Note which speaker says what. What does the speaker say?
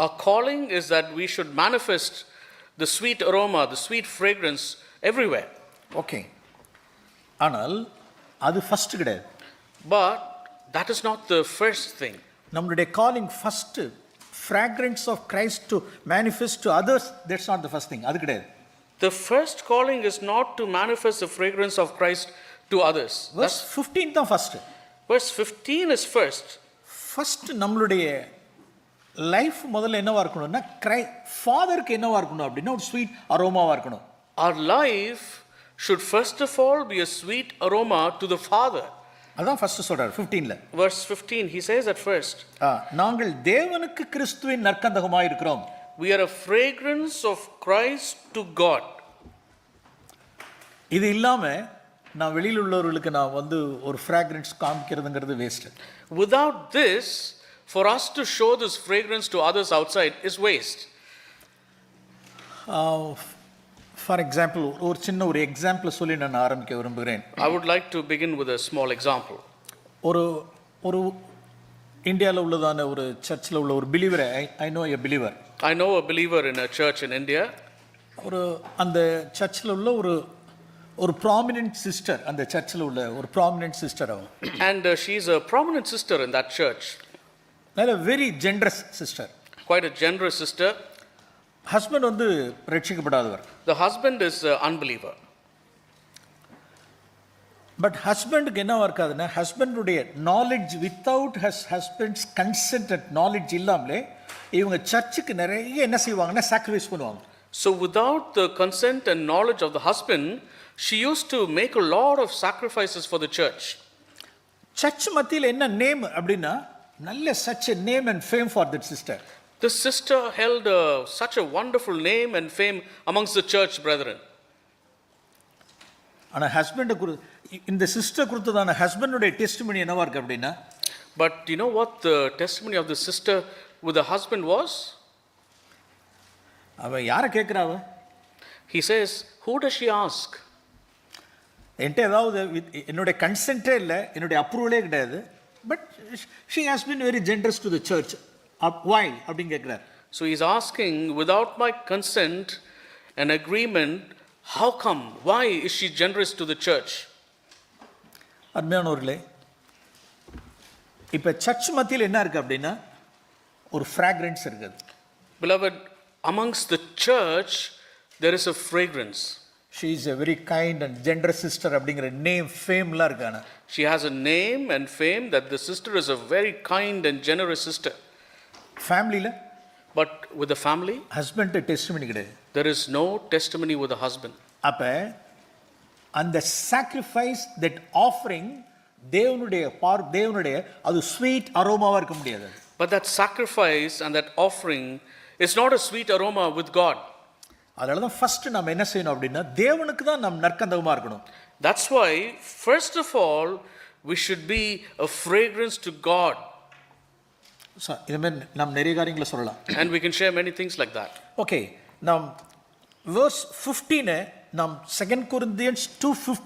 Speaker 1: Our calling is that we should manifest the sweet aroma, the sweet fragrance everywhere.
Speaker 2: Okay, ஆனால் அது first கிடையாது.
Speaker 1: But that is not the first thing.
Speaker 2: நம்மளுடைய calling first fragrance of Christ to manifest to others, that's not the first thing. அது கிடையாது.
Speaker 1: The first calling is not to manifest the fragrance of Christ to others.
Speaker 2: Verse 15 தான் first.
Speaker 1: Verse 15 is first.
Speaker 2: First நம்மளுடைய life முதல்ல என்னவா இருக்கணும்னா ஃபாதருக்கு என்னவா இருக்கணும் அப்படின்னா ஒரு ஸ்வீட் அரோமாவா இருக்கணும்.
Speaker 1: Our life should first of all be a sweet aroma to the Father.
Speaker 2: அதான் ஃபர்ஸ்ட் சொல்றாரு 15ல.
Speaker 1: Verse 15 he says at first,
Speaker 2: நாங்கள் தேவனுக்கு கிறிஸ்துவின் நற்கந்தகமாய் இருக்கிறோம்.
Speaker 1: We are a fragrance of Christ to God.
Speaker 2: இது இல்லாம நான் வெளியில உள்ளவர்களுக்கு நான் வந்து ஒரு fragrance காமிக்கிறதுங்கிறது waste.
Speaker 1: Without this, for us to show this fragrance to others outside is waste.
Speaker 2: For example ஒரு சின்ன ஒரு எக்ஸாம்பிள் சொல்லி நான் ஆரம்பிக்க விரும்புகிறேன்.
Speaker 1: I would like to begin with a small example.
Speaker 2: ஒரு இந்தியாவில் உள்ளதான ஒரு சர்ச்சில் உள்ள ஒரு பிலீவரை I know a believer.
Speaker 1: I know a believer in a church in India.
Speaker 2: அந்த சர்ச்சில் உள்ள ஒரு ப்ராமினென்ட் சிஸ்டர், அந்த சர்ச்சில் உள்ள ஒரு ப்ராமினென்ட் சிஸ்டர் அவன்.
Speaker 1: And she is a prominent sister in that church.
Speaker 2: நல்ல very generous sister.
Speaker 1: Quite a generous sister.
Speaker 2: Husband வந்து ரட்சிக்கப்படாதவர்.
Speaker 1: The husband is an unbeliever.
Speaker 2: But ஹஸ்பண்டுக்கு என்னவா இருக்காதுன்னா ஹஸ்பண்டுடைய knowledge without husband's consent and knowledge இல்லாமலே இவங்க சர்ச்சுக்கு நிறைய என்ன செய்வாங்கன்னா சாக்ரிஃபைஸ் பண்ணுவாங்க.
Speaker 1: So without the consent and knowledge of the husband, she used to make a lot of sacrifices for the church.
Speaker 2: Church மத்தியில் என்ன நேம் அப்படின்னா நல்ல such a name and fame for that sister.
Speaker 1: The sister held such a wonderful name and fame amongst the church brethren.
Speaker 2: ஆனா husband இந்த sister கொடுத்ததான ஹஸ்பண்டுடைய testimony என்னவா இருக்கு அப்படின்னா,
Speaker 1: but you know what the testimony of the sister with the husband was?
Speaker 2: அவ யாரை கேட்கிறாவ?
Speaker 1: He says, who does she ask?
Speaker 2: என்கிட்ட ஏதாவது என்னுடைய கன்சென்ட்டே இல்லை, என்னுடைய அப்ரூவலே கிடையாது, but she has been very generous to the church. Why அப்படின்னு கேட்கிறார்.
Speaker 1: So he's asking, without my consent and agreement, how come? Why is she generous to the church?
Speaker 2: அருமையானவர்களே, இப்ப சர்ச் மத்தியில் என்ன இருக்கு அப்படின்னா ஒரு fragrance இருக்குது.
Speaker 1: Beloved, amongst the church there is a fragrance.
Speaker 2: She is a very kind and generous sister அப்படிங்கிற name ஃபேம்லாம் இருக்கான.
Speaker 1: She has a name and fame that the sister is a very kind and generous sister.
Speaker 2: ஃபேமிலில
Speaker 1: but with the family
Speaker 2: husband testimony கிடையாது.
Speaker 1: there is no testimony with the husband.
Speaker 2: அப்ப அந்த sacrifice that offering தேவனுடைய அது sweet அரோமாவா இருக்க முடியாது.
Speaker 1: But that sacrifice and that offering is not a sweet aroma with God.
Speaker 2: அதனால தான் ஃபர்ஸ்ட் நாம என்ன செய்யணும் அப்படின்னா தேவனுக்கு தான் நாம் நற்கந்தகமா இருக்கணும்.
Speaker 1: That's why first of all we should be a fragrance to God.
Speaker 2: இதுமே நாம் நிறைய காரியங்களை சொல்லலாம்.
Speaker 1: And we can share many things like that.
Speaker 2: Okay, நாம் verse 15 நாம் 2 Corinthians 2:15